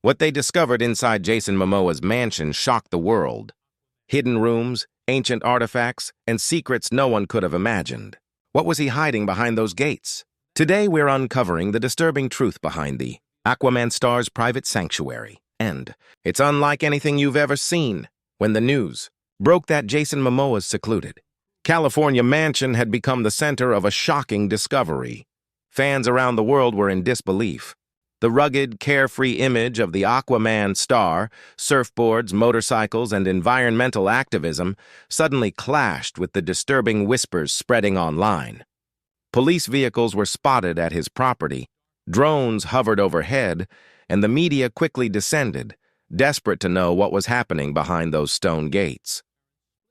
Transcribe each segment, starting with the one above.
What they discovered inside Jason Momoa's mansion shocked the world. Hidden rooms, ancient artifacts, and secrets no one could have imagined. What was he hiding behind those gates? Today we're uncovering the disturbing truth behind the Aquaman star's private sanctuary. And it's unlike anything you've ever seen. When the news broke that Jason Momoa's secluded California mansion had become the center of a shocking discovery, fans around the world were in disbelief. The rugged, carefree image of the Aquaman star, surfboards, motorcycles, and environmental activism suddenly clashed with the disturbing whispers spreading online. Police vehicles were spotted at his property, drones hovered overhead, and the media quickly descended, desperate to know what was happening behind those stone gates.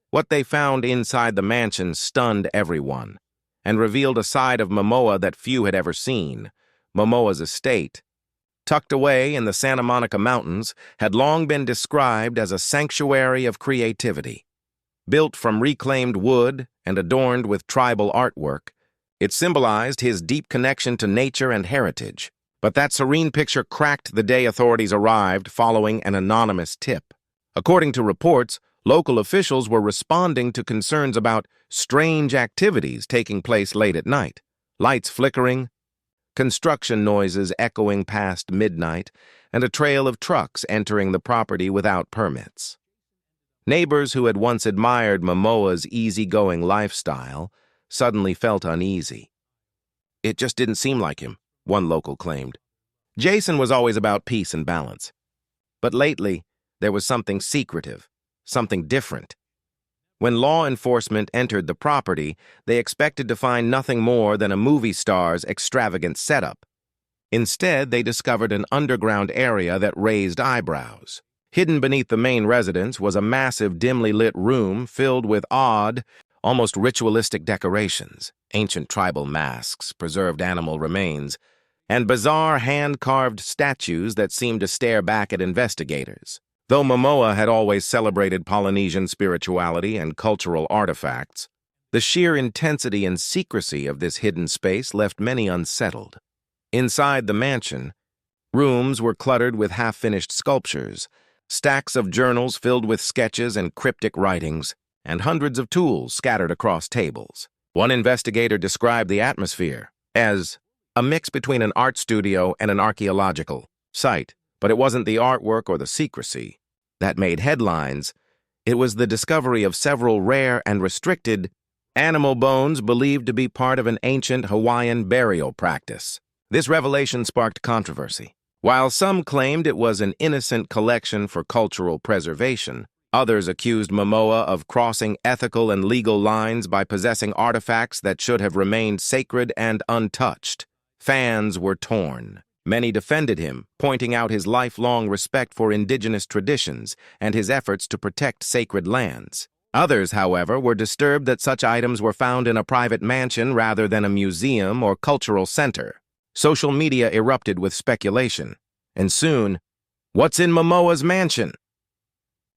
What they found inside the mansion stunned everyone, and revealed a side of Momoa that few had ever seen. Momoa's estate, tucked away in the Santa Monica Mountains, had long been described as a sanctuary of creativity. Built from reclaimed wood and adorned with tribal artwork, it symbolized his deep connection to nature and heritage. But that serene picture cracked the day authorities arrived following an anonymous tip. According to reports, local officials were responding to concerns about strange activities taking place late at night. Lights flickering, construction noises echoing past midnight, and a trail of trucks entering the property without permits. Neighbors who had once admired Momoa's easygoing lifestyle suddenly felt uneasy. It just didn't seem like him, one local claimed. Jason was always about peace and balance. But lately, there was something secretive, something different. When law enforcement entered the property, they expected to find nothing more than a movie star's extravagant setup. Instead, they discovered an underground area that raised eyebrows. Hidden beneath the main residence was a massive, dimly lit room filled with odd, almost ritualistic decorations, ancient tribal masks, preserved animal remains, and bizarre hand-carved statues that seemed to stare back at investigators. Though Momoa had always celebrated Polynesian spirituality and cultural artifacts, the sheer intensity and secrecy of this hidden space left many unsettled. Inside the mansion, rooms were cluttered with half-finished sculptures, stacks of journals filled with sketches and cryptic writings, and hundreds of tools scattered across tables. One investigator described the atmosphere as a mix between an art studio and an archaeological site, but it wasn't the artwork or the secrecy that made headlines. It was the discovery of several rare and restricted animal bones believed to be part of an ancient Hawaiian burial practice. This revelation sparked controversy. While some claimed it was an innocent collection for cultural preservation, others accused Momoa of crossing ethical and legal lines by possessing artifacts that should have remained sacred and untouched. Fans were torn. Many defended him, pointing out his lifelong respect for indigenous traditions and his efforts to protect sacred lands. Others, however, were disturbed that such items were found in a private mansion rather than a museum or cultural center. Social media erupted with speculation, and soon, "What's in Momoa's mansion?"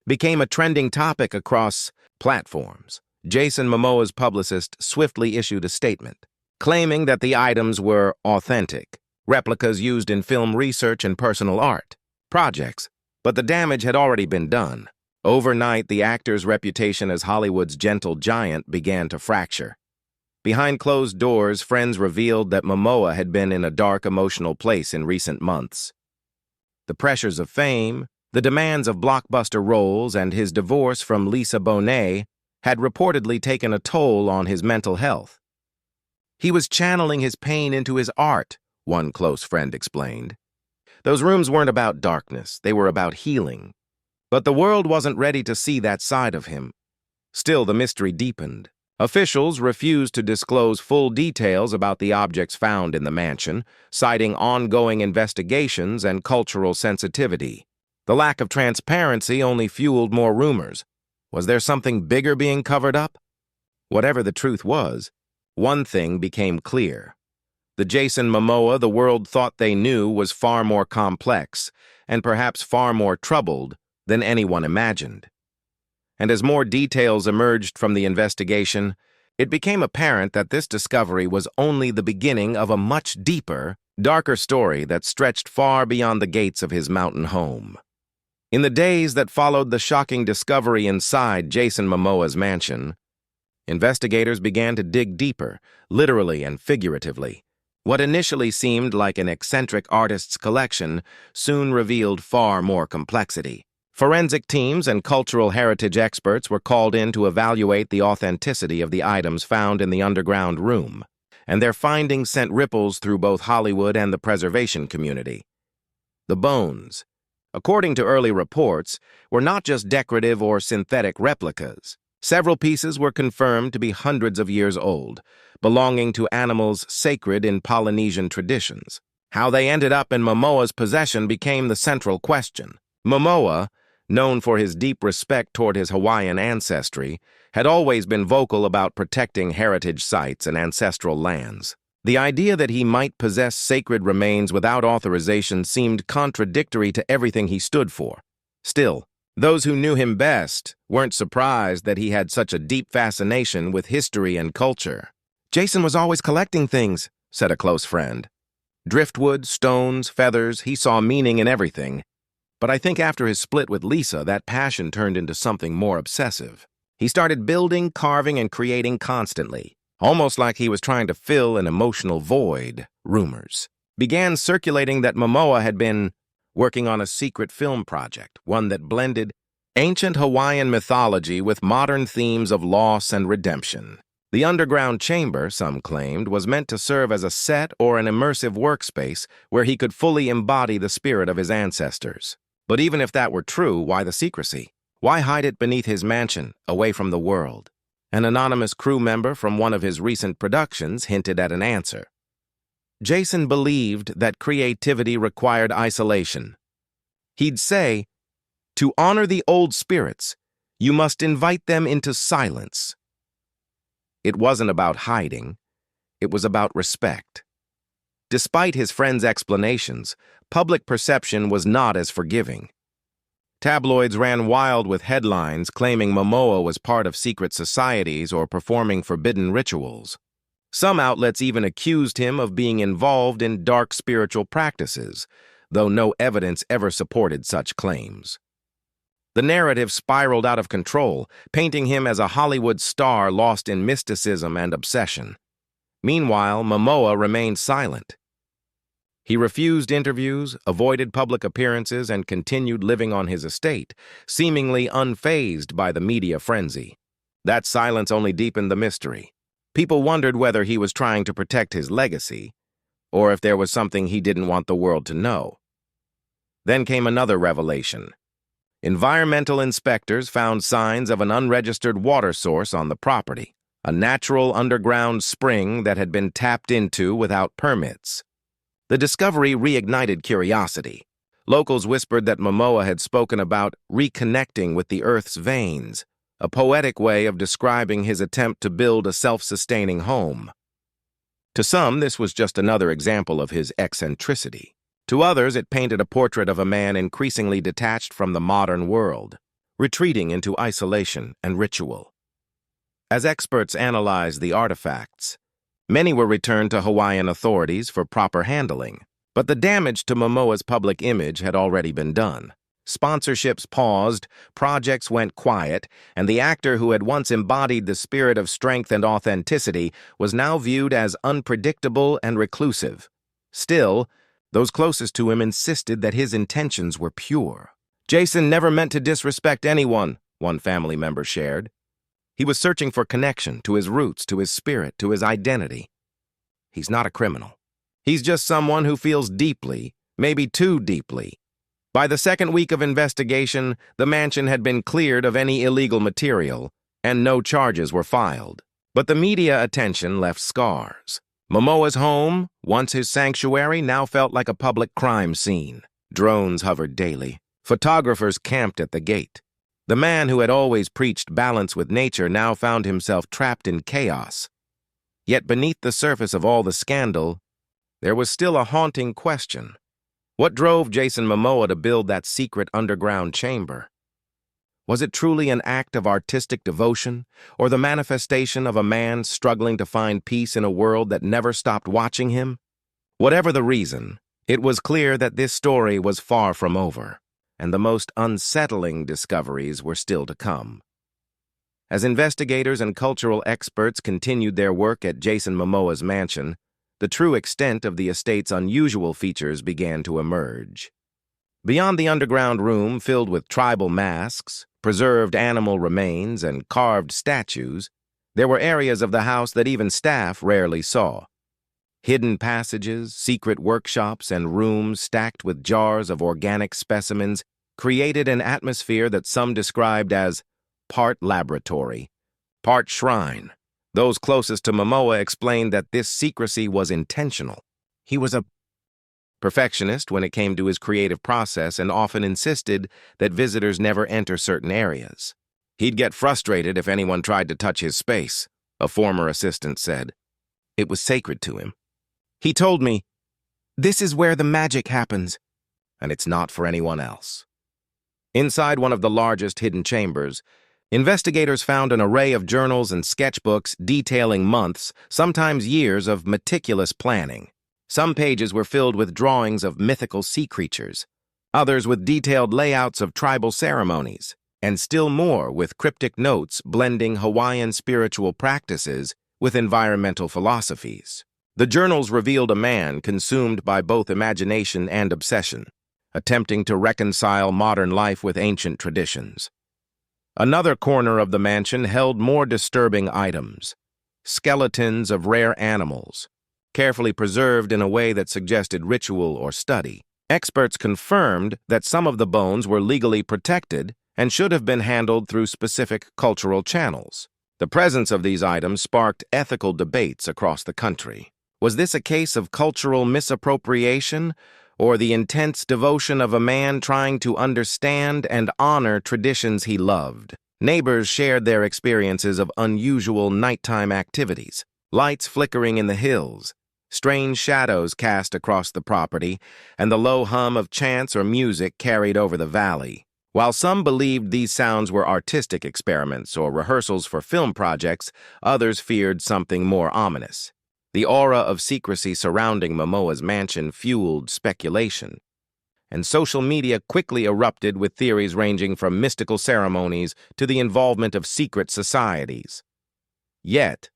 became a trending topic across platforms. Jason Momoa's publicist swiftly issued a statement, claiming that the items were authentic, replicas used in film research and personal art projects, but the damage had already been done. Overnight, the actor's reputation as Hollywood's gentle giant began to fracture. Behind closed doors, friends revealed that Momoa had been in a dark, emotional place in recent months. The pressures of fame, the demands of blockbuster roles, and his divorce from Lisa Bonet had reportedly taken a toll on his mental health. He was channeling his pain into his art, one close friend explained. Those rooms weren't about darkness, they were about healing. But the world wasn't ready to see that side of him. Still, the mystery deepened. Officials refused to disclose full details about the objects found in the mansion, citing ongoing investigations and cultural sensitivity. The lack of transparency only fueled more rumors. Was there something bigger being covered up? Whatever the truth was, one thing became clear. The Jason Momoa the world thought they knew was far more complex, and perhaps far more troubled than anyone imagined. And as more details emerged from the investigation, it became apparent that this discovery was only the beginning of a much deeper, darker story that stretched far beyond the gates of his mountain home. In the days that followed the shocking discovery inside Jason Momoa's mansion, investigators began to dig deeper, literally and figuratively. What initially seemed like an eccentric artist's collection soon revealed far more complexity. Forensic teams and cultural heritage experts were called in to evaluate the authenticity of the items found in the underground room, and their findings sent ripples through both Hollywood and the preservation community. The bones, according to early reports, were not just decorative or synthetic replicas. Several pieces were confirmed to be hundreds of years old, belonging to animals sacred in Polynesian traditions. How they ended up in Momoa's possession became the central question. Momoa, known for his deep respect toward his Hawaiian ancestry, had always been vocal about protecting heritage sites and ancestral lands. The idea that he might possess sacred remains without authorization seemed contradictory to everything he stood for. Still, those who knew him best weren't surprised that he had such a deep fascination with history and culture. "Jason was always collecting things," said a close friend. "Driftwood, stones, feathers, he saw meaning in everything. But I think after his split with Lisa, that passion turned into something more obsessive. He started building, carving, and creating constantly, almost like he was trying to fill an emotional void." Rumors began circulating that Momoa had been working on a secret film project, one that blended ancient Hawaiian mythology with modern themes of loss and redemption. The underground chamber, some claimed, was meant to serve as a set or an immersive workspace where he could fully embody the spirit of his ancestors. But even if that were true, why the secrecy? Why hide it beneath his mansion, away from the world? An anonymous crew member from one of his recent productions hinted at an answer. Jason believed that creativity required isolation. He'd say, "To honor the old spirits, you must invite them into silence." It wasn't about hiding, it was about respect. Despite his friend's explanations, public perception was not as forgiving. Tabloids ran wild with headlines claiming Momoa was part of secret societies or performing forbidden rituals. Some outlets even accused him of being involved in dark spiritual practices, though no evidence ever supported such claims. The narrative spiraled out of control, painting him as a Hollywood star lost in mysticism and obsession. Meanwhile, Momoa remained silent. He refused interviews, avoided public appearances, and continued living on his estate, seemingly unfazed by the media frenzy. That silence only deepened the mystery. People wondered whether he was trying to protect his legacy, or if there was something he didn't want the world to know. Then came another revelation. Environmental inspectors found signs of an unregistered water source on the property, a natural underground spring that had been tapped into without permits. The discovery reignited curiosity. Locals whispered that Momoa had spoken about reconnecting with the Earth's veins, a poetic way of describing his attempt to build a self-sustaining home. To some, this was just another example of his eccentricity. To others, it painted a portrait of a man increasingly detached from the modern world, retreating into isolation and ritual. As experts analyzed the artifacts, many were returned to Hawaiian authorities for proper handling. But the damage to Momoa's public image had already been done. Sponsorships paused, projects went quiet, and the actor who had once embodied the spirit of strength and authenticity was now viewed as unpredictable and reclusive. Still, those closest to him insisted that his intentions were pure. "Jason never meant to disrespect anyone," one family member shared. "He was searching for connection to his roots, to his spirit, to his identity. He's not a criminal. He's just someone who feels deeply, maybe too deeply." By the second week of investigation, the mansion had been cleared of any illegal material, and no charges were filed. But the media attention left scars. Momoa's home, once his sanctuary, now felt like a public crime scene. Drones hovered daily. Photographers camped at the gate. The man who had always preached balance with nature now found himself trapped in chaos. Yet beneath the surface of all the scandal, there was still a haunting question. What drove Jason Momoa to build that secret underground chamber? Was it truly an act of artistic devotion, or the manifestation of a man struggling to find peace in a world that never stopped watching him? Whatever the reason, it was clear that this story was far from over, and the most unsettling discoveries were still to come. As investigators and cultural experts continued their work at Jason Momoa's mansion, the true extent of the estate's unusual features began to emerge. Beyond the underground room filled with tribal masks, preserved animal remains, and carved statues, there were areas of the house that even staff rarely saw. Hidden passages, secret workshops, and rooms stacked with jars of organic specimens created an atmosphere that some described as part laboratory, part shrine. Those closest to Momoa explained that this secrecy was intentional. He was a perfectionist when it came to his creative process and often insisted that visitors never enter certain areas. He'd get frustrated if anyone tried to touch his space, a former assistant said. It was sacred to him. He told me, "This is where the magic happens," and it's not for anyone else. Inside one of the largest hidden chambers, investigators found an array of journals and sketchbooks detailing months, sometimes years, of meticulous planning. Some pages were filled with drawings of mythical sea creatures, others with detailed layouts of tribal ceremonies, and still more with cryptic notes blending Hawaiian spiritual practices with environmental philosophies. The journals revealed a man consumed by both imagination and obsession, attempting to reconcile modern life with ancient traditions. Another corner of the mansion held more disturbing items, skeletons of rare animals, carefully preserved in a way that suggested ritual or study. Experts confirmed that some of the bones were legally protected and should have been handled through specific cultural channels. The presence of these items sparked ethical debates across the country. Was this a case of cultural misappropriation, or the intense devotion of a man trying to understand and honor traditions he loved? Neighbors shared their experiences of unusual nighttime activities, lights flickering in the hills, strange shadows cast across the property, and the low hum of chants or music carried over the valley. While some believed these sounds were artistic experiments or rehearsals for film projects, others feared something more ominous. The aura of secrecy surrounding Momoa's mansion fueled speculation, and social media quickly erupted with theories ranging from mystical ceremonies to the involvement of secret societies. Yet,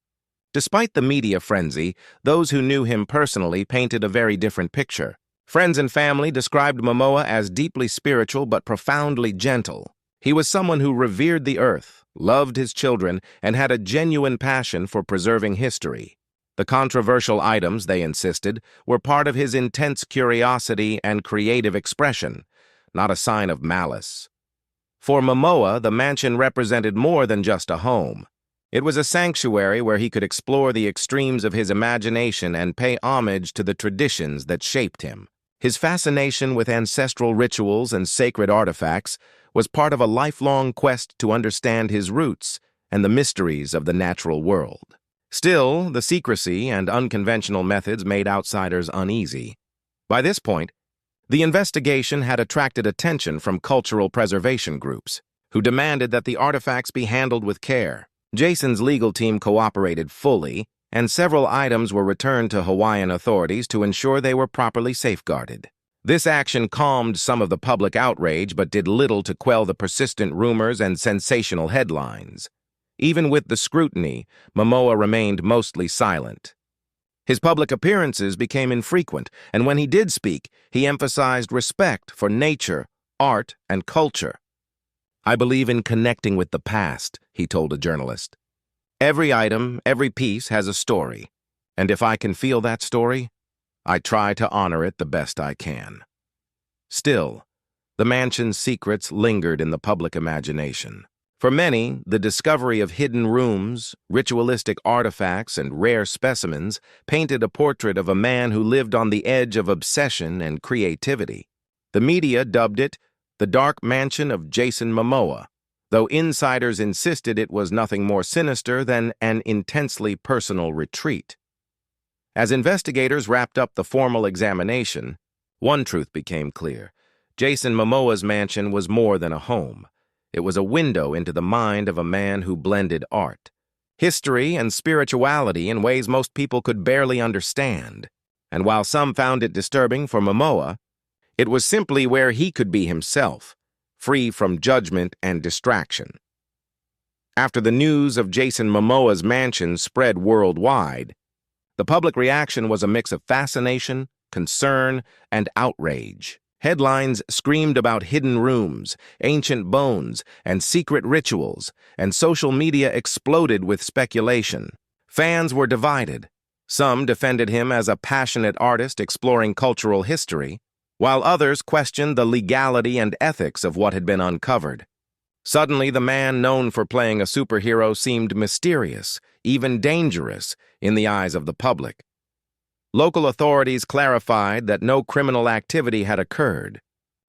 despite the media frenzy, those who knew him personally painted a very different picture. Friends and family described Momoa as deeply spiritual but profoundly gentle. He was someone who revered the earth, loved his children, and had a genuine passion for preserving history. The controversial items, they insisted, were part of his intense curiosity and creative expression, not a sign of malice. For Momoa, the mansion represented more than just a home. It was a sanctuary where he could explore the extremes of his imagination and pay homage to the traditions that shaped him. His fascination with ancestral rituals and sacred artifacts was part of a lifelong quest to understand his roots and the mysteries of the natural world. Still, the secrecy and unconventional methods made outsiders uneasy. By this point, the investigation had attracted attention from cultural preservation groups, who demanded that the artifacts be handled with care. Jason's legal team cooperated fully, and several items were returned to Hawaiian authorities to ensure they were properly safeguarded. This action calmed some of the public outrage but did little to quell the persistent rumors and sensational headlines. Even with the scrutiny, Momoa remained mostly silent. His public appearances became infrequent, and when he did speak, he emphasized respect for nature, art, and culture. "I believe in connecting with the past," he told a journalist. "Every item, every piece has a story, and if I can feel that story, I try to honor it the best I can." Still, the mansion's secrets lingered in the public imagination. For many, the discovery of hidden rooms, ritualistic artifacts, and rare specimens painted a portrait of a man who lived on the edge of obsession and creativity. The media dubbed it the Dark Mansion of Jason Momoa, though insiders insisted it was nothing more sinister than an intensely personal retreat. As investigators wrapped up the formal examination, one truth became clear. Jason Momoa's mansion was more than a home. It was a window into the mind of a man who blended art, history, and spirituality in ways most people could barely understand. And while some found it disturbing for Momoa, it was simply where he could be himself, free from judgment and distraction. After the news of Jason Momoa's mansion spread worldwide, the public reaction was a mix of fascination, concern, and outrage. Headlines screamed about hidden rooms, ancient bones, and secret rituals, and social media exploded with speculation. Fans were divided. Some defended him as a passionate artist exploring cultural history, while others questioned the legality and ethics of what had been uncovered. Suddenly, the man known for playing a superhero seemed mysterious, even dangerous, in the eyes of the public. Local authorities clarified that no criminal activity had occurred.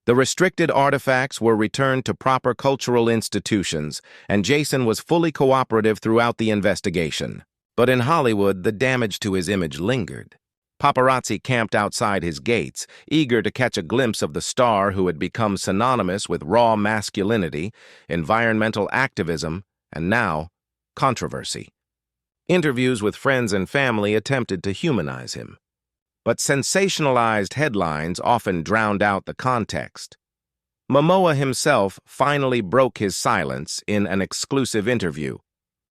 The restricted artifacts were returned to proper cultural institutions, and Jason was fully cooperative throughout the investigation. But in Hollywood, the damage to his image lingered. Paparazzi camped outside his gates, eager to catch a glimpse of the star who had become synonymous with raw masculinity, environmental activism, and now, controversy. Interviews with friends and family attempted to humanize him. But sensationalized headlines often drowned out the context. Momoa himself finally broke his silence in an exclusive interview,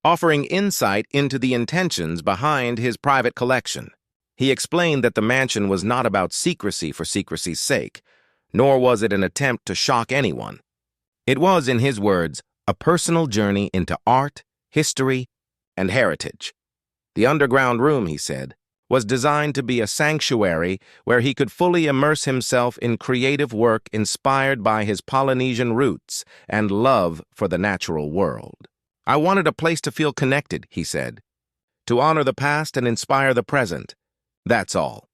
offering insight into the intentions behind his private collection. He explained that the mansion was not about secrecy for secrecy's sake, nor was it an attempt to shock anyone. It was, in his words, a personal journey into art, history, and heritage. The underground room, he said, was designed to be a sanctuary where he could fully immerse himself in creative work inspired by his Polynesian roots and love for the natural world. "I wanted a place to feel connected," he said, "to honor the past and inspire the present. That's all."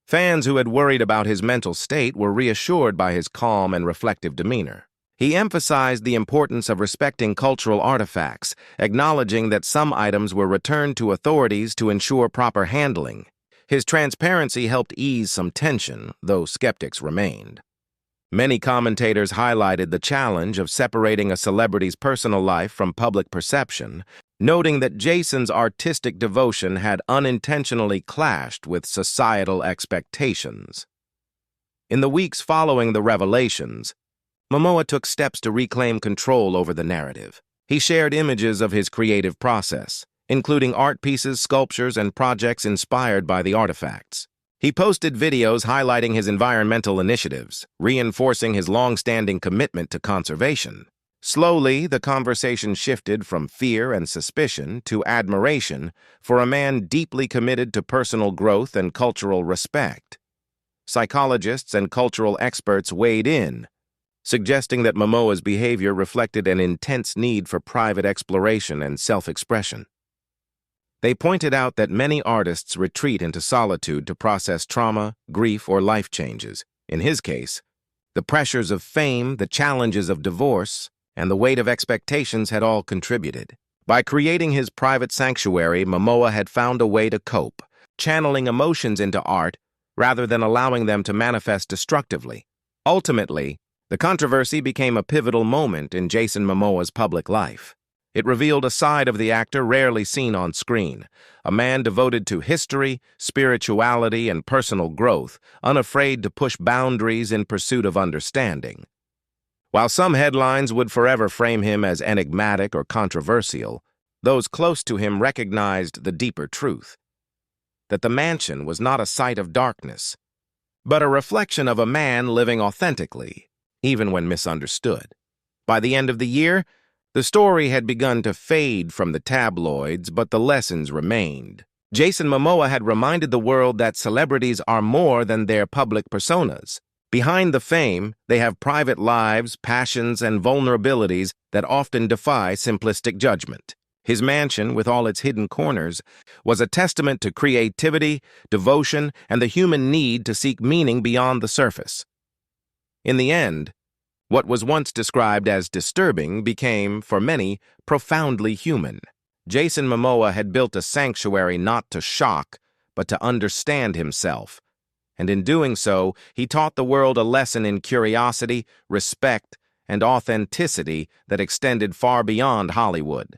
Fans who had worried about his mental state were reassured by his calm and reflective demeanor. He emphasized the importance of respecting cultural artifacts, acknowledging that some items were returned to authorities to ensure proper handling. His transparency helped ease some tension, though skeptics remained. Many commentators highlighted the challenge of separating a celebrity's personal life from public perception, noting that Jason's artistic devotion had unintentionally clashed with societal expectations. In the weeks following the revelations, Momoa took steps to reclaim control over the narrative. He shared images of his creative process, including art pieces, sculptures, and projects inspired by the artifacts. He posted videos highlighting his environmental initiatives, reinforcing his long-standing commitment to conservation. Slowly, the conversation shifted from fear and suspicion to admiration for a man deeply committed to personal growth and cultural respect. Psychologists and cultural experts weighed in, suggesting that Momoa's behavior reflected an intense need for private exploration and self-expression. They pointed out that many artists retreat into solitude to process trauma, grief, or life changes. In his case, the pressures of fame, the challenges of divorce, and the weight of expectations had all contributed. By creating his private sanctuary, Momoa had found a way to cope, channeling emotions into art rather than allowing them to manifest destructively. Ultimately, the controversy became a pivotal moment in Jason Momoa's public life. It revealed a side of the actor rarely seen on screen, a man devoted to history, spirituality, and personal growth, unafraid to push boundaries in pursuit of understanding. While some headlines would forever frame him as enigmatic or controversial, those close to him recognized the deeper truth, that the mansion was not a site of darkness, but a reflection of a man living authentically, even when misunderstood. By the end of the year, the story had begun to fade from the tabloids, but the lessons remained. Jason Momoa had reminded the world that celebrities are more than their public personas. Behind the fame, they have private lives, passions, and vulnerabilities that often defy simplistic judgment. His mansion, with all its hidden corners, was a testament to creativity, devotion, and the human need to seek meaning beyond the surface. In the end, what was once described as disturbing became, for many, profoundly human. Jason Momoa had built a sanctuary not to shock, but to understand himself. And in doing so, he taught the world a lesson in curiosity, respect, and authenticity that extended far beyond Hollywood.